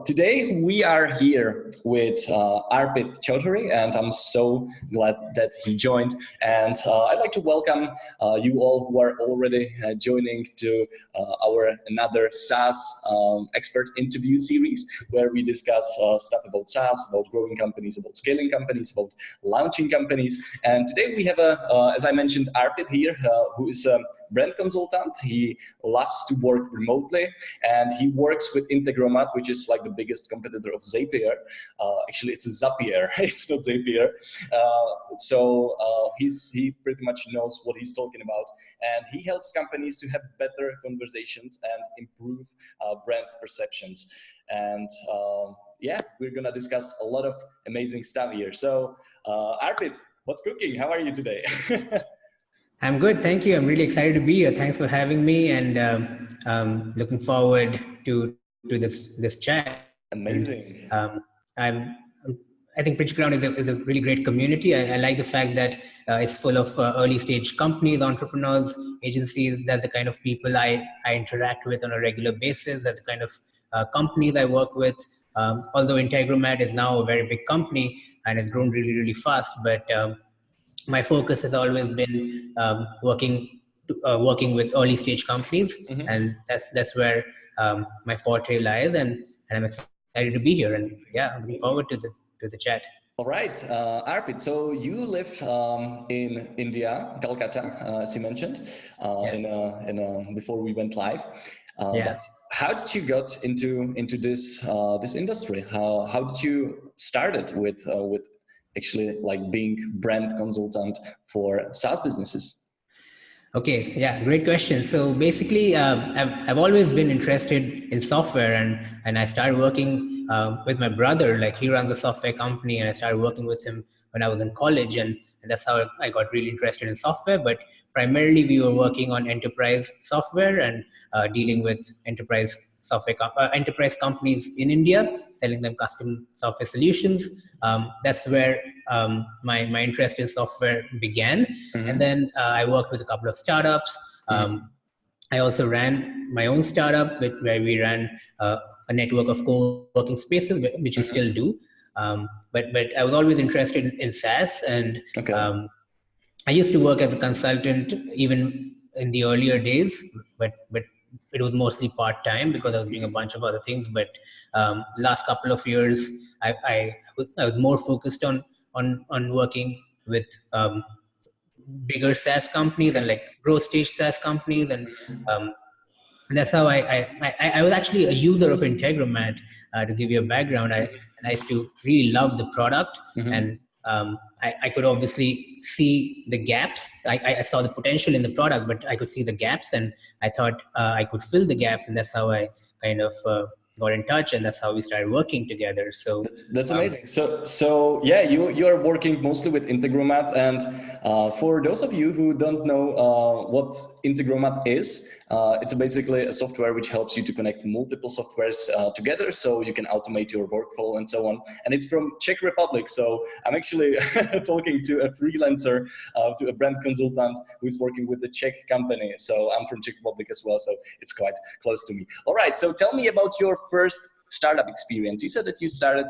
Today we are here with Arpit Choudhury, and I'm so glad that he joined. And I'd like to welcome you all who are already joining to our another SaaS expert interview series, where we discuss stuff about SaaS, about growing companies, about scaling companies, about launching companies. And today we have, as I mentioned, Arpit here, who is a brand consultant. He loves to work remotely, and he works with Integromat, which is like the biggest competitor of Zapier. Actually, it's a Zapier. It's not Zapier. He pretty much knows what he's talking about, and he helps companies to have better conversations and improve brand perceptions. And we're gonna discuss a lot of amazing stuff here. So, Arpit, what's cooking? How are you today? I'm good, thank you. I'm really excited to be here. Thanks for having me, and looking forward to this chat. Amazing. I think PitchGround is a really great community. I like the fact that it's full of early stage companies, entrepreneurs, agencies. That's the kind of people I interact with on a regular basis. That's the kind of companies I work with. Although Integromat is now a very big company and has grown really, really fast, but my focus has always been working with early stage companies, and that's where my forte lies, and I'm excited to be here, and I'm looking forward to the chat. All right, Arpit, so you live in India, Calcutta, as you mentioned, before we went live. But how did you got into this industry? How did you start it with actually like being brand consultant for SaaS businesses? Okay, great question. So basically, I've always been interested in software, and I started working with my brother. Like, he runs a software company, and I started working with him when I was in college, and that's how I got really interested in software. But primarily, we were working on enterprise software and dealing with enterprise companies in India, selling them custom software solutions. That's where my interest in software began. And then I worked with a couple of startups. I also ran my own startup where we ran a network of co-working spaces, which we still do. But I was always interested in SaaS, and I used to work as a consultant even in the earlier days, but it was mostly part-time because I was doing a bunch of other things. But the last couple of years, I was more focused on working with bigger SaaS companies and like growth stage SaaS companies, and that's how I was actually a user of Integromat. To give you a background, I used to really love the product, and I could obviously see the gaps. I saw the potential in the product, but I could see the gaps, and I thought I could fill the gaps, and that's how I kind of got in touch, and that's how we started working together. So that's amazing. So you are working mostly with Integromat, and for those of you who don't know what Integromat is, it's basically a software which helps you to connect multiple softwares together, so you can automate your workflow and so on. And it's from Czech Republic, so I'm actually talking to a freelancer, to a brand consultant who is working with the Czech company. So I'm from Czech Republic as well, so it's quite close to me. All right, so tell me about your first startup experience. You said that you started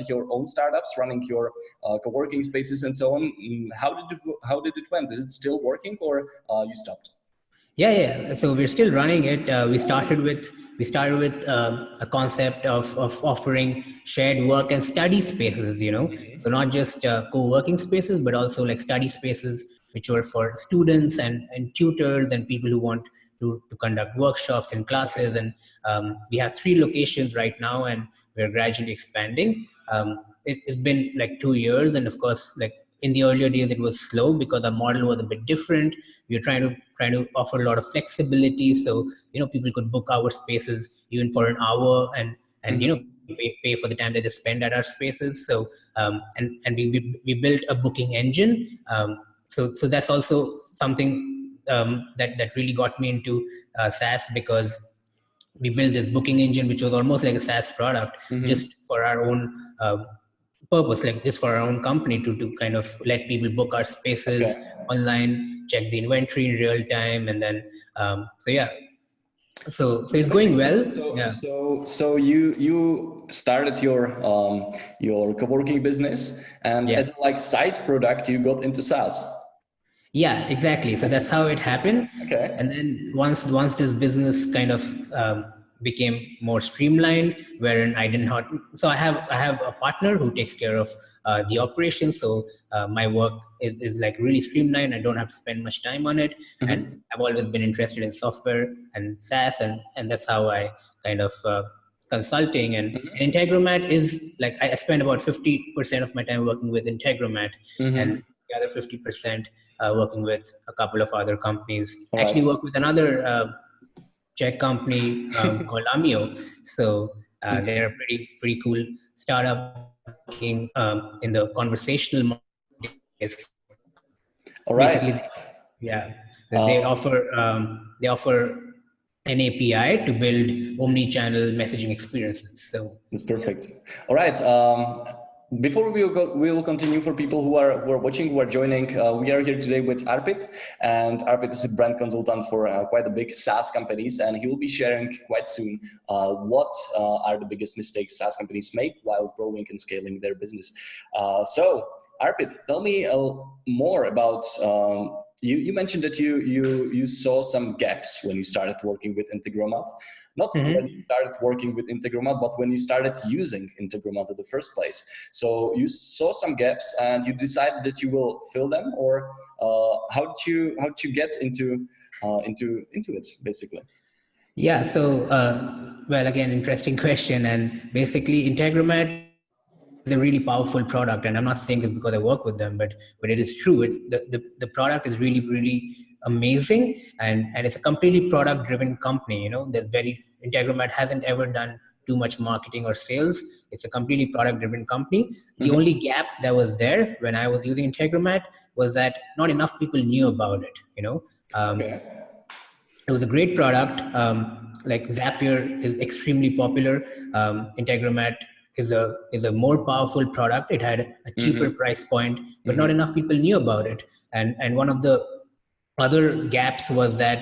your own startups, running your co-working spaces and so on. How did it went? Is it still working, or you stopped? Yeah. So we're still running it. We started with a concept of offering shared work and study spaces. So not just co-working spaces, but also like study spaces which were for students and tutors and people who want to conduct workshops and classes. And we have 3 locations right now, and we're gradually expanding. It's been like 2 years, and of course, like in the earlier days, it was slow because our model was a bit different. We were trying to offer a lot of flexibility, so people could book our spaces even for an hour, and pay for the time that they spend at our spaces. So and we built a booking engine. So that's also something that really got me into SaaS, because we built this booking engine which was almost like a SaaS product, just for our own purpose, like just for our own company, to kind of let people book our spaces online, check the inventory in real time, and then So That's it's going amazing. well. So, Yeah. so, so you started your co-working business, and Yeah. as a like side product, you got into SaaS. Yeah, exactly. So that's how it happened. Okay. And then once this business kind of became more streamlined, wherein I didn't have, so I have a partner who takes care of the operations. So my work is like really streamlined. I don't have to spend much time on it, and Mm-hmm. I've always been interested in software and SaaS, and that's how I kind of consulting and Integromat is like I spend about 50% of my time working with Integromat, and Mm-hmm. the other 50% working with a couple of other companies. All I actually right. work with another Czech company called Amio. So they're a pretty cool startup working in the conversational marketing space. All Basically, right. yeah, Um, they offer an API to build omni-channel messaging experiences. So That's yeah. perfect. All right. Before we will continue for people who are watching, who are joining. We are here today with Arpit, and Arpit is a brand consultant for quite a big SaaS companies, and he will be sharing quite soon what are the biggest mistakes SaaS companies make while growing and scaling their business. So, Arpit, tell me more about. You mentioned that you saw some gaps when you started working with Integromat. Not when you Mhm. started working with Integromat, but when you started using Integromat in the first place. So you saw some gaps and you decided that you will fill them, or how did you get into it basically? Yeah, so well, again, interesting question. And basically, Integromat is a really powerful product, and I'm not saying this because I work with them, but it is true. It's the product is really amazing, and it's a completely product driven company. You know, there's very Integromat hasn't ever done too much marketing or sales. It's a completely product driven company. The Mm-hmm. only gap that was there when I was using Integromat was that not enough people knew about it. You know. Okay. It was a great product. Like Zapier is extremely popular. Integromat is a more powerful product. It had a cheaper Mm-hmm. price point, but not Mm-hmm. enough people knew about it. And one of the other gaps was that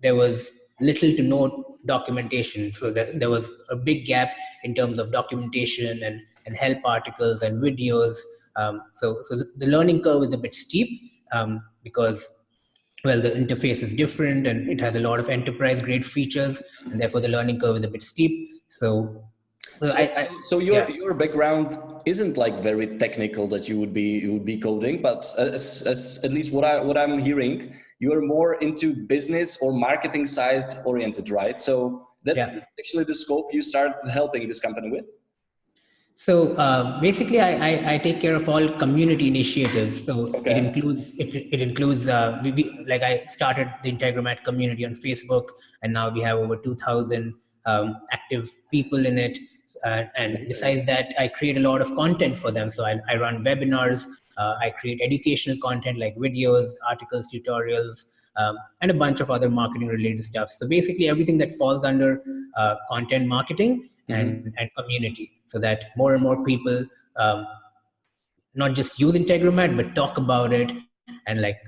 there was little to no documentation. So there was a big gap in terms of documentation and help articles and videos. So the learning curve is a bit steep because well, the interface is different and it has a lot of enterprise grade features, and therefore the learning curve is a bit steep. So, So yeah. your background isn't like very technical that you would be coding, but as at least what I'm hearing, you are more into business or marketing side oriented, right? So that's Yeah. actually the scope you started helping this company with. So basically, I take care of all community initiatives. So Okay. it includes like I started the Integromat community on Facebook, and now we have over 2,000 active people in it. And besides Amazing. that, I create a lot of content for them. So I run webinars. I create educational content like videos, articles, tutorials, and a bunch of other marketing related stuff. So basically, everything that falls under content marketing and Mm-hmm. community, so that more and more people um, not just use Integromat but talk about it and like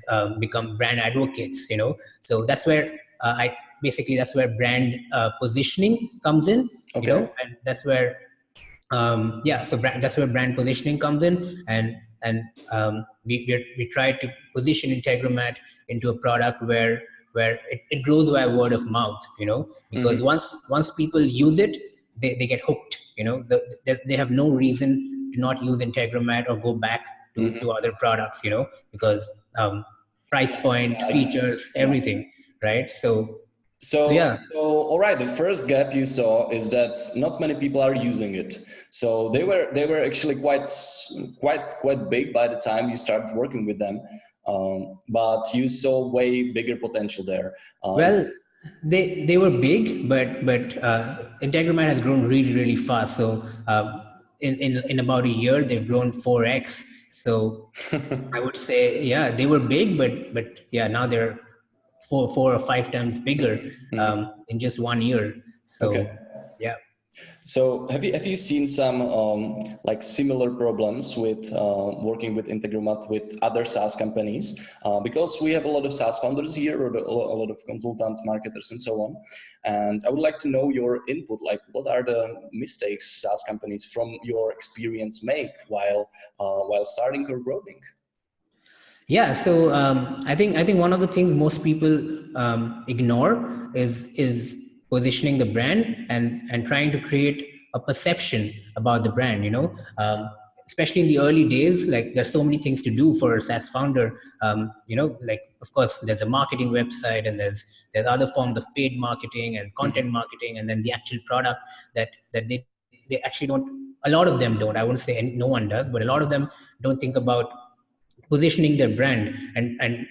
become brand advocates. So that's where that's where brand positioning comes in. Okay. And that's where that's where brand positioning comes in, and we try to position Integromat into a product where it grows by word of mouth. Because Mm-hmm. once people use it, they get hooked. They have no reason to not use Integromat or go back to Mm-hmm. other products. Because price point, features, Yeah. everything, right? So So, yeah. so all right. The first gap you saw is that not many people are using it. So they were actually quite big by the time you started working with them, but you saw way bigger potential there. Is Well, they were big, but Integromat has grown really fast. So in about a year, they've grown 4x. So I would say, yeah, they were big, but yeah, now they're four or five times bigger Mhm. in just 1 year. Okay. So yeah. So have you seen some like similar problems with working with Integromat with other SaaS companies? Because we have a lot of SaaS founders here, or a lot of consultants, marketers, and so on. And I would like to know your input. Like, what are the mistakes SaaS companies, from your experience, make while starting or growing? Yeah, so I think one of the things most people ignore is positioning the brand and trying to create a perception about the brand. Especially in the early days, like there's so many things to do for a SaaS founder. Like of course there's a marketing website, and there's other forms of paid marketing and content marketing, and then the actual product that they actually don't. A lot of them don't. I wouldn't say no one does, but a lot of them don't think about positioning their brand and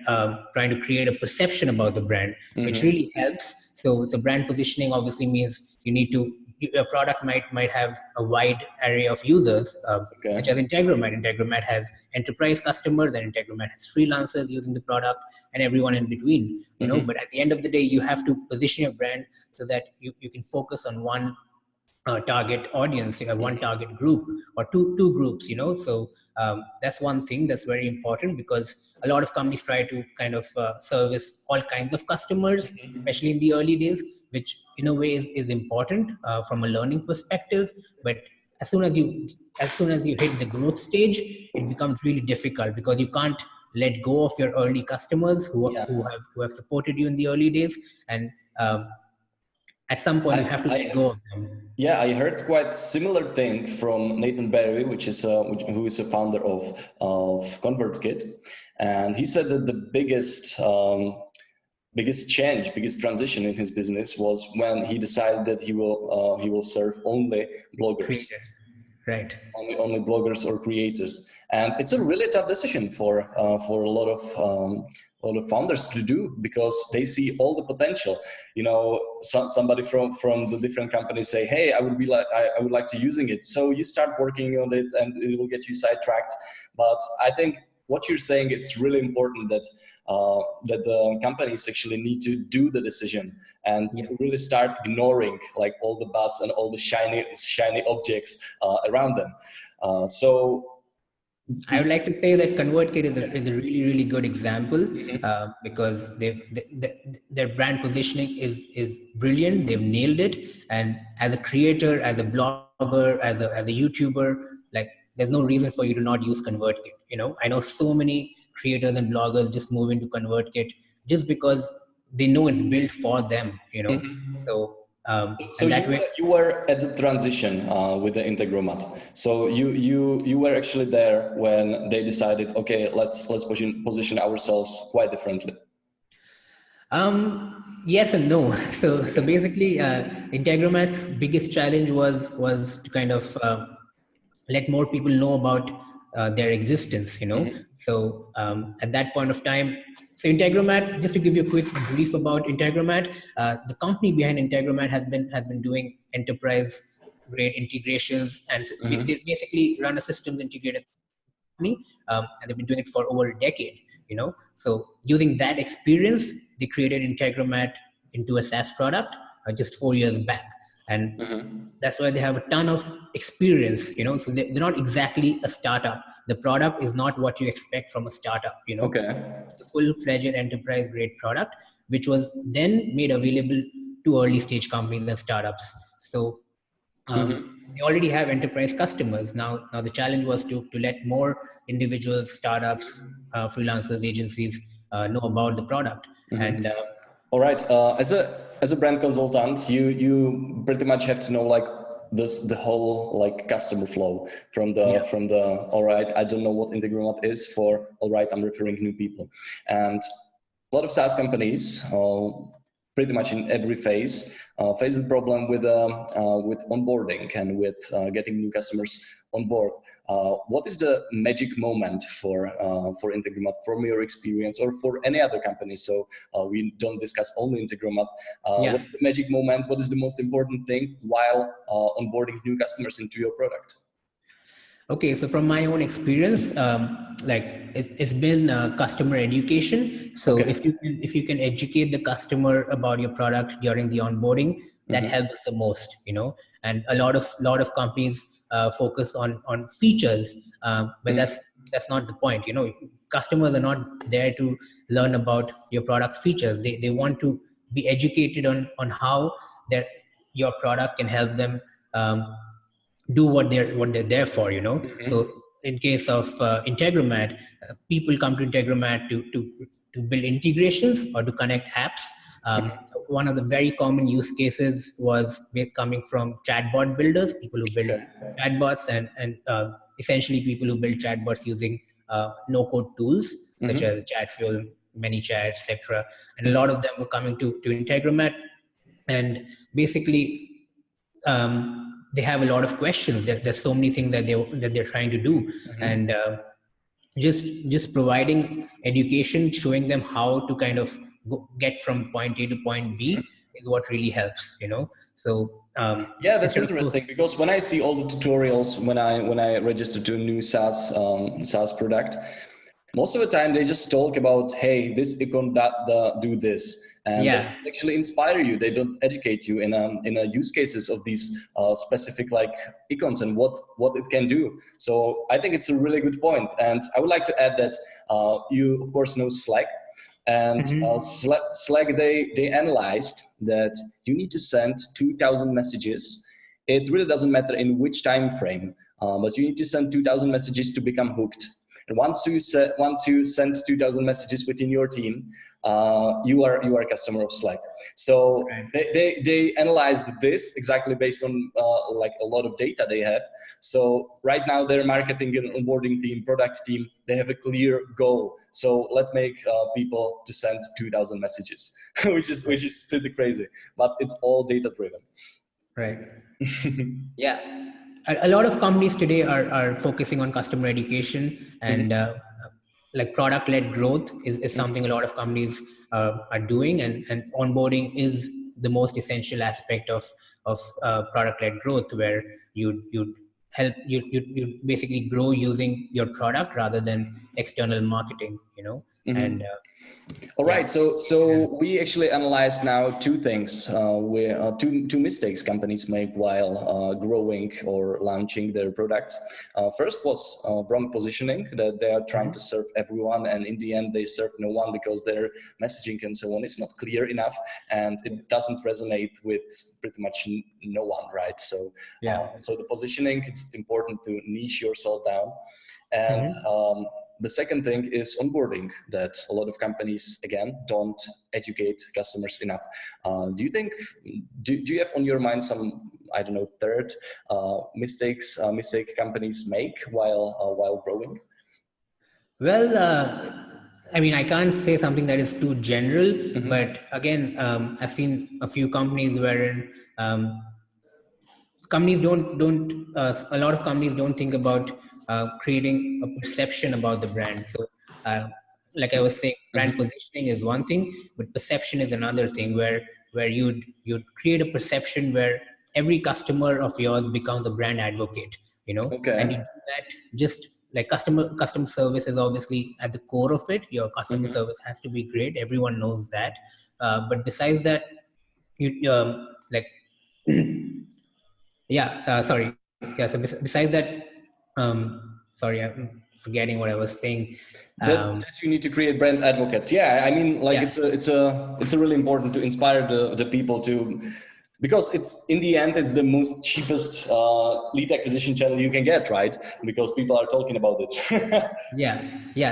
trying to create a perception about the brand, which really helps. So the brand positioning obviously means your product might have a wide array of users, such as Integromat. Integromat has enterprise customers, and Integromat has freelancers using the product, and everyone in between. But at the end of the day, you have to position your brand so that you can focus on one target audience, one target group, or two groups. So that's one thing that's very important, because a lot of companies try to kind of service all kinds of customers, especially in the early days, which in a way is important from a learning perspective. But as soon as you hit the growth stage, it becomes really difficult, because you can't let go of your early customers who have supported you in the early days, and at some point you have to let go of them. Yeah, I heard quite similar thing from Nathan Barry, who is a founder of ConvertKit, and he said that the biggest change, biggest transition in his business was when he decided that he will serve only bloggers. Creators. Right. Only bloggers or creators, and it's a really tough decision for a lot of founders to do, because they see all the potential. Somebody from the different companies say, "Hey, I would like to using it." So you start working on it, and it will get you sidetracked. But I think what you're saying, it's really important that the companies actually need to do the decision and really start ignoring like all the buzz and all the shiny objects around them. So I would like to say that ConvertKit is a really, really good example, because their brand positioning is brilliant. They've nailed it. And as a creator, as a blogger, as a YouTuber, like there's no reason for you to not use ConvertKit. I know so many creators and bloggers just move into ConvertKit just because they know it's built for them. So So you were at the transition with the Integromat. So you were actually there when they decided, okay, let's position ourselves quite differently. Yes and no. So basically, Integromat's biggest challenge was to kind of let more people know about their existence. So at that point of time, so Integromat, just to give you a quick brief about Integromat, the company behind Integromat has been doing enterprise grade integrations, and they basically run a systems integrated company, and they've been doing it for over a decade. So using that experience, they created Integromat into a SaaS product just 4 years back, and that's why they have a ton of experience. So they're not exactly a startup. The product is not what you expect from a startup. It's a full-fledged enterprise grade product, which was then made available to early stage companies and startups. So they already have enterprise customers. Now the challenge was to let more individuals, startups, freelancers, agencies know about the product. And all right, as a brand consultant, you pretty much have to know like the whole like customer flow from the all right, I don't know what Integromat is, for all right, I'm referring new people. And a lot of SaaS companies, pretty much in every phase, face the problem with onboarding and with getting new customers on board. What is the magic moment for Integromat from your experience, or for any other company? So we don't discuss only Integromat. What is the magic moment? What is the most important thing while onboarding new customers into your product? Okay, so from my own experience, like it's been customer education. So if you can educate the customer about your product during the onboarding, that helps the most, and a lot of companies focus on features, but that's not the point. Customers are not there to learn about your product features. They want to be educated on how their your product can help them do what they're there for. So in case of Integromat, people come to Integromat to build integrations or to connect apps. One of the very common use cases was coming from chatbot builders, people who build chatbots, and essentially people who build chatbots using no-code tools such as Chatfuel, ManyChat, etc. And a lot of them were coming to Integromat, and basically they have a lot of questions. There's so many things that they're trying to do, and just providing education, showing them how to kind of get from point A to point B is what really helps. So yeah, that's interesting, because when I see all the tutorials when I register to a new SaaS product, most of the time they just talk about, hey, this icon do this, and they actually inspire you. They don't educate you in a use cases of these specific like icons and what it can do. So I think it's a really good point. And I would like to add that you of course know Slack, and Slack they analyzed that you need to send 2,000 messages. It really doesn't matter in which time frame, but you need to send 2,000 messages to become hooked. And once you send 2,000 messages within your team, you are a customer of Slack. So they analyzed this exactly based on like a lot of data they have. So right now their marketing and onboarding team, product team, they have a clear goal. So let's make people to send 2,000 messages, which is pretty crazy, but it's all data driven. Right. Yeah. A lot of companies today are focusing on customer education, and like product-led growth is something a lot of companies are doing, and onboarding is the most essential aspect of product-led growth, where you basically grow using your product rather than external marketing, and all right, so we actually analyzed now two things, where two mistakes companies make while growing or launching their products. First was wrong positioning, that they are trying to serve everyone, and in the end they serve no one because their messaging and so on is not clear enough, and it doesn't resonate with pretty much no one, right? So so the positioning, it's important to niche yourself down, and the second thing is onboarding, that a lot of companies, again, don't educate customers enough. Do you think, do you have on your mind some, I don't know, third mistake companies make while growing? Well, I mean, I can't say something that is too general, but again, I've seen a few companies wherein companies don't a lot of companies don't think about creating a perception about the brand. So like I was saying, brand positioning is one thing, but perception is another thing, where you'd create a perception where every customer of yours becomes a brand advocate, and you do that just like customer service is obviously at the core of it. Your customer service has to be great, everyone knows that, but besides that, you like sorry. Yeah. So besides that, sorry, I'm forgetting what I was saying. That you need to create brand advocates. Yeah, I mean, like it's really important to inspire the people to, because it's in the end, it's the most cheapest lead acquisition channel you can get, right? Because people are talking about it.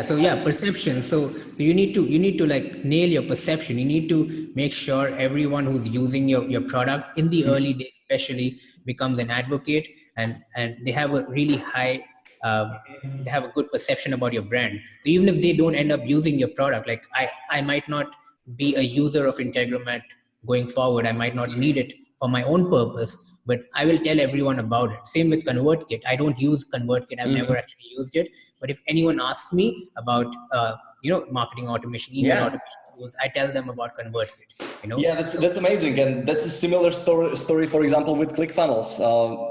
So perception. So you need to like nail your perception. You need to make sure everyone who's using your product in the early days, especially, becomes an advocate, and they have a really high. They have a good perception about your brand. So even if they don't end up using your product, like I might not be a user of Integromat going forward. I might not need it for my own purpose, but I will tell everyone about it. Same with ConvertKit. I don't use ConvertKit. I've never actually used it. But if anyone asks me about, marketing automation, email automation tools, I tell them about ConvertKit. Yeah, that's amazing, and that's a similar story. For example, with ClickFunnels,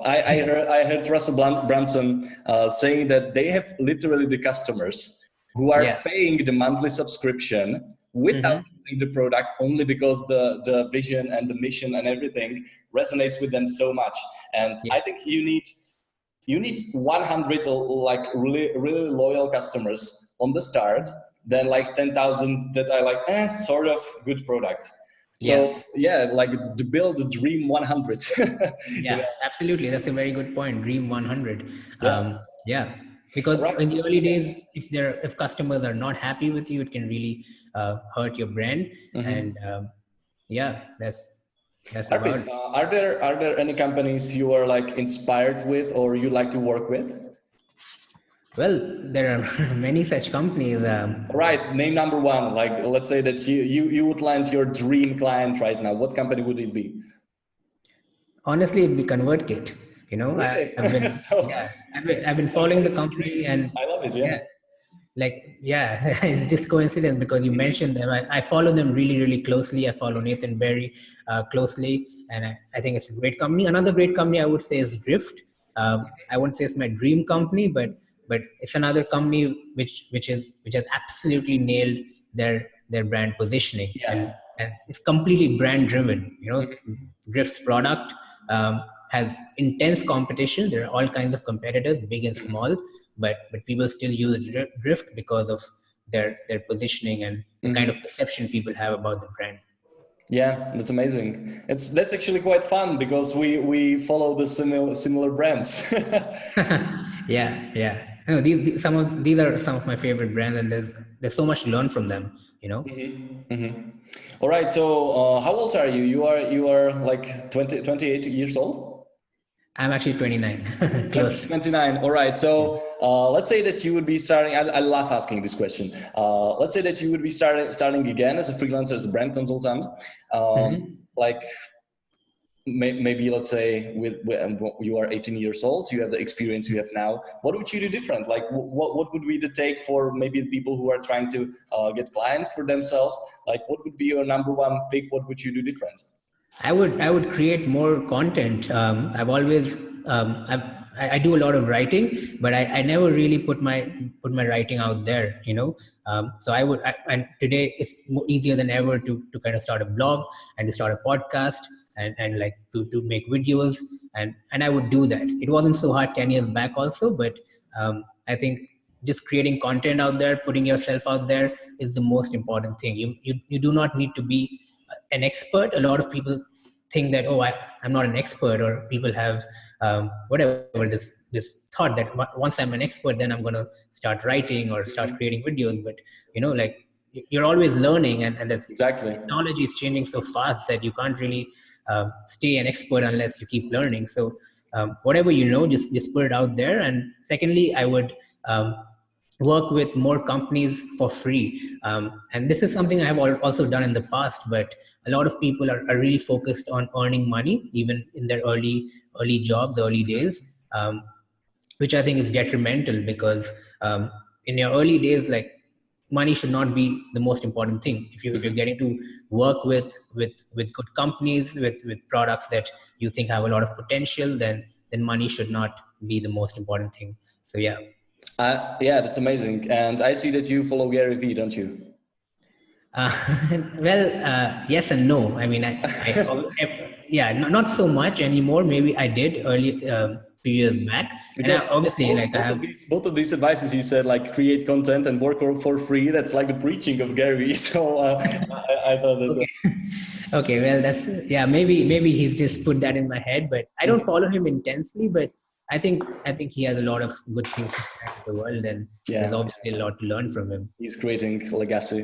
I heard Russell Brunson saying that they have literally the customers who are paying the monthly subscription without using the product, only because the vision and the mission and everything resonates with them so much. And I think you need 100 like really loyal customers on the start, then like 10,000 that are like sort of good product. So like to build the dream 100. Absolutely, that's a very good point. Dream 100. Because Right. in the early days, if customers are not happy with you, it can really hurt your brand. And that's Arpit, about it. are there any companies you are like inspired with or you like to work with? Well, there are many such companies. Right, name number one. Like, let's say that you would land your dream client right now. What company would it be? Honestly, it'd be ConvertKit. You know, Really? I've been following the company, and I love it. It's just coincidence because you mentioned them. I follow them really, really closely. I follow Nathan Berry closely, and I think it's a great company. Another great company I would say is Drift. I wouldn't say it's my dream company, but it's another company which has absolutely nailed their brand positioning, and it's completely brand driven. You know, Drift's product has intense competition. There are all kinds of competitors, big and small, but people still use Drift because of their positioning and the kind of perception people have about the brand. Yeah, that's amazing. That's actually quite fun because we follow the similar brands. Yeah. No, these are some of my favorite brands, and there's so much to learn from them. You know. All right. So how old are you? You are like 28 years old? I'm actually 29. Close. 29. All right. So let's say that you would be starting. I love asking this question. Let's say that you would be starting again as a freelancer, as a brand consultant. Like maybe let's say with you are 18 years old, you have the experience you have now. What would you do different? Like what would be the take for maybe the people who are trying to get clients for themselves? Like what would be your number one pick? What would you do different? I would create more content. I've always I do a lot of writing, but I never really put my writing out there. You know, so and today it's easier than ever to kind of start a blog and to start a podcast and like to make videos, and I would do that. It wasn't so hard 10 years back also, but I think just creating content out there, putting yourself out there is the most important thing. You do not need to be an expert. A lot of people think that, oh, I'm not an expert, or people have whatever this thought that once I'm an expert, then I'm going to start writing or start creating videos. But you know, like you're always learning, and this Exactly. technology is changing so fast that you can't really stay an expert unless you keep learning. So whatever you know, just put it out there. And secondly, I would work with more companies for free. And this is something I have also done in the past, but a lot of people are really focused on earning money, even in their early job, the early days, which I think is detrimental because in your early days, like money should not be the most important thing. If you're getting to work with good companies, with products that you think have a lot of potential, then money should not be the most important thing. So yeah. Yeah, that's amazing. And I see that you follow Gary Vee, don't you? Yes and no. I mean, yeah, not so much anymore. Maybe I did early few years back. Because and obviously, both of these advices you said, like create content and work for free. That's like the preaching of Gary Vee. So I thought that. Okay, well, maybe he's just put that in my head, but I don't follow him intensely, but I think he has a lot of good things to share with the world, and there's obviously a lot to learn from him. He's creating legacy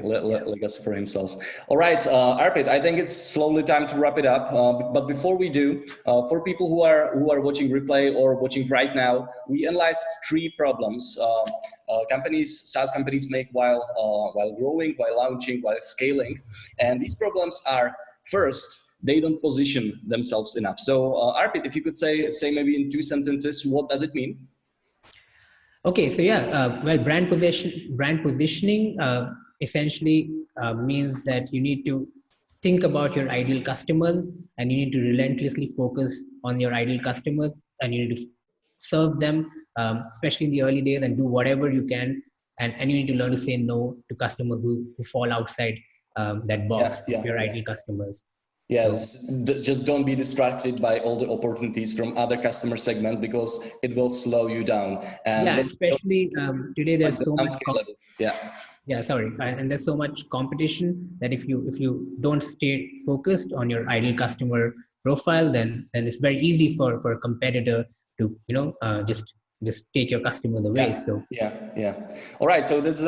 for himself. All right, Arpit, I think it's slowly time to wrap it up. But before we do, for people who are watching replay or watching right now, we analyzed 3 problems SaaS companies make while growing, while launching, while scaling, and these problems are: first, they don't position themselves enough. So Arpit, if you could say maybe in 2 sentences, what does it mean? Okay, so well, brand positioning essentially means that you need to think about your ideal customers, and you need to relentlessly focus on your ideal customers, and you need to serve them, especially in the early days, and do whatever you can, and you need to learn to say no to customers who fall outside that box of your yeah. ideal customers. Yes, just don't be distracted by all the opportunities from other customer segments, because it will slow you down. And Yeah, don't especially today like there's the so much unscalable. Yeah. yeah, sorry, and there's so much competition that if you don't stay focused on your ideal customer profile, then it's very easy for a competitor to just take your customers away. So Yeah. All right. So that's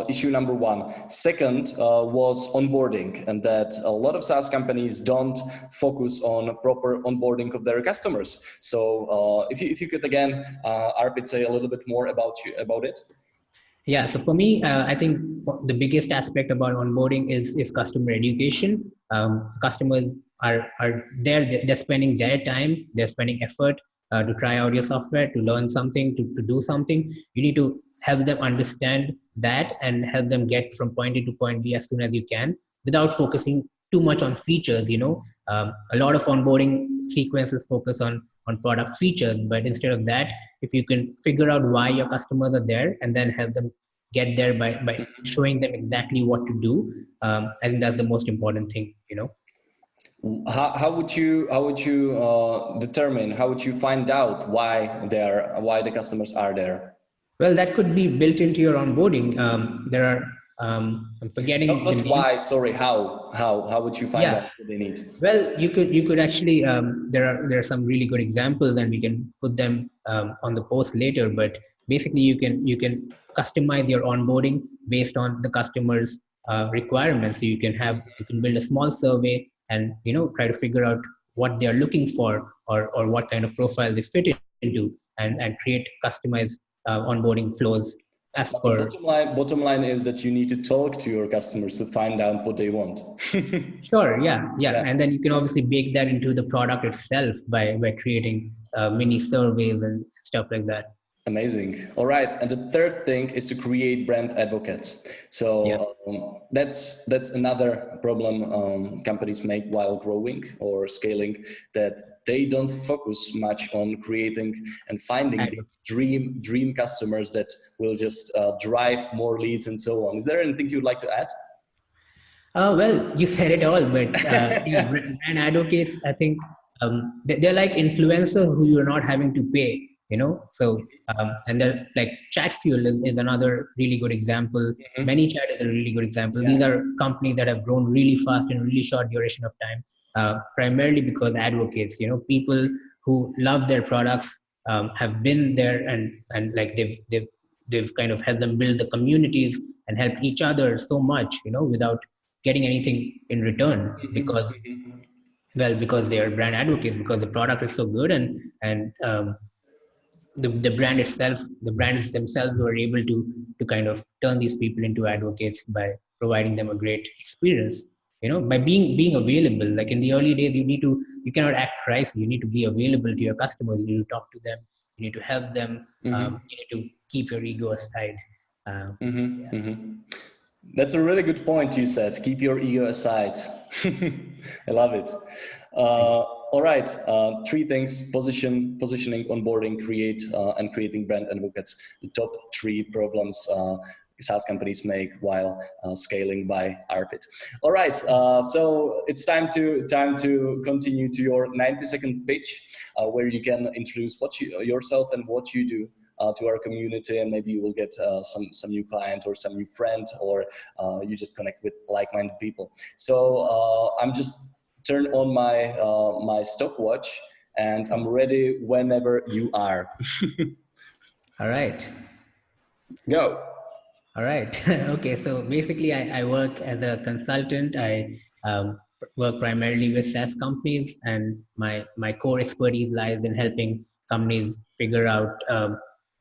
issue number one. Second was onboarding, and that a lot of SaaS companies don't focus on proper onboarding of their customers. So if you could again, Arpit, say a little bit more about it. yeah, so for me, I think the biggest aspect about onboarding is customer education. Customers are there; they're spending their time, they're spending effort to try out your software, to learn something, to do something. You need to help them understand that and help them get from point A to point B as soon as you can, without focusing too much on features. A lot of onboarding sequences focus on product features, but instead of that, if you can figure out why your customers are there and then help them get there by showing them exactly what to do, I think that's the most important thing. How would you determine, how would you find out why the customers are there? Well, that could be built into your onboarding. There are I'm Not forgetting the not name. why, sorry, how would you find out Yeah, what they need? well, you could actually there are some really good examples, and we can put them on the post later. But basically, you can customize your onboarding based on the customer's requirements. So you can build a small survey and try to figure out what they are looking for, or what kind of profile they fit into, and create customized onboarding flows as But the per. bottom line is that you need to talk to your customers to find out what they want. Sure, yeah, Yeah. and then you can obviously bake that into the product itself by creating mini surveys and stuff like that. Amazing. All right. And the third thing is to create brand advocates. Yeah, So that's another problem companies make while growing or scaling, that they don't focus much on creating and finding the advocates. dream customers that will just drive more leads and so on. Is there anything you'd like to add? Well, you said it all, but yeah, brand advocates, I think they're like influencers who you're not having to pay. So, and they're like Chatfuel is another really good example. ManyChat is a really good example. Yeah. These are companies that have grown really fast in a really short duration of time, primarily because advocates, people who love their products, have been there, and like they've kind of helped them build the communities and help each other so much, without getting anything in return, because they are brand advocates, because the product is so good, and the brand itself, the brands themselves were able to kind of turn these people into advocates by providing them a great experience, by being available. Like in the early days, you cannot act pricey. You need to be available to your customers. You need to talk to them. You need to help them. You need to keep your ego aside. Yeah. That's a really good point you said. Keep your ego aside. I love it. Thank you. All right. Three things: positioning, onboarding, and creating brand advocates. The top three problems SaaS companies make while scaling by Arpit. All right. So it's time to continue to your 90-second pitch, where you can introduce yourself and what you do to our community, and maybe you will get some new client or some new friend, or you just connect with like-minded people. So I'm just turn on my stopwatch, and I'm ready whenever you are. All right. Go. All right. Okay. So basically, I work as a consultant. I work primarily with SaaS companies, and my core expertise lies in helping companies figure out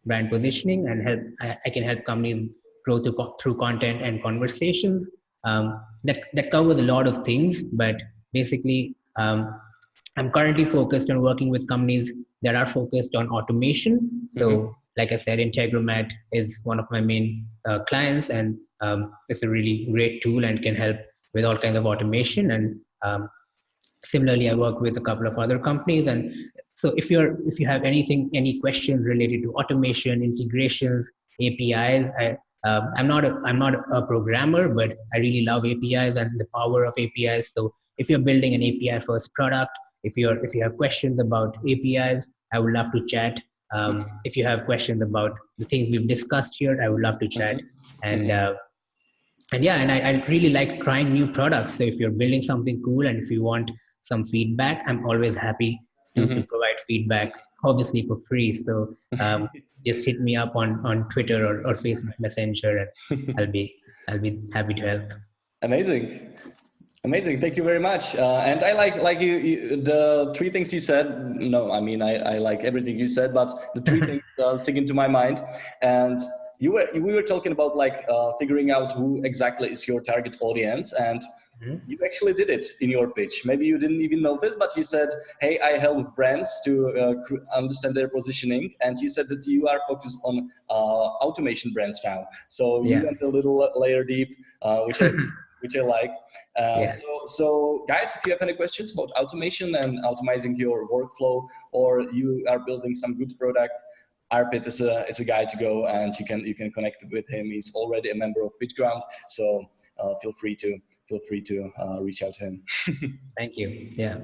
brand positioning, and I can help companies grow through content and conversations. That covers a lot of things, but basically, I'm currently focused on working with companies that are focused on automation. So, like I said, Integromat is one of my main clients, and it's a really great tool and can help with all kinds of automation. And similarly, I work with a couple of other companies. And so, if you have any questions related to automation, integrations, APIs, I'm not a programmer, but I really love APIs and the power of APIs. So if you're building an API first product, if you have questions about APIs, I would love to chat. If you have questions about the things we've discussed here, I would love to chat. And yeah, and I really like trying new products. So if you're building something cool and if you want some feedback, I'm always happy to provide feedback, obviously for free. So just hit me up on Twitter or Facebook Messenger, and I'll be happy to help. Amazing. Amazing. Thank you very much. And I like you, the three things you said. No, I mean, I like everything you said, but the three things stick into my mind. And we were talking about like figuring out who exactly is your target audience, and you actually did it in your pitch. Maybe you didn't even know this, but you said, hey, I help brands to understand their positioning. And you said that you are focused on automation brands now. So you went a little layer deep, which I like. So guys, if you have any questions about automation and automating your workflow, or you are building some good product, Arpit is a guy to go, and you can connect with him. He's already a member of PitchGround, so feel free to reach out to him. Thank you. Yeah.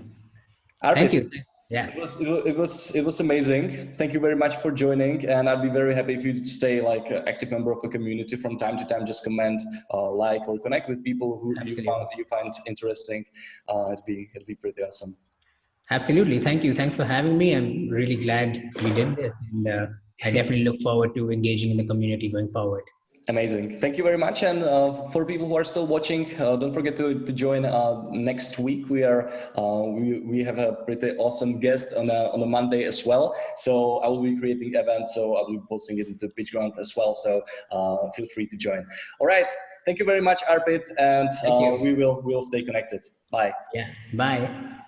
Arpit, thank you. Yeah. It was amazing. Thank you very much for joining, and I'd be very happy if you'd stay like an active member of the community from time to time. Just comment, like, or connect with people who you find interesting. It'd be pretty awesome. Absolutely. Thank you. Thanks for having me. I'm really glad we did this, and I definitely look forward to engaging in the community going forward. Amazing. Thank you very much. And for people who are still watching, don't forget to join next week. We have a pretty awesome guest on a Monday as well. So I will be creating events. So I will be posting it into PitchGround as well. So feel free to join. All right. Thank you very much, Arpit. And we'll stay connected. Bye. Yeah. Bye.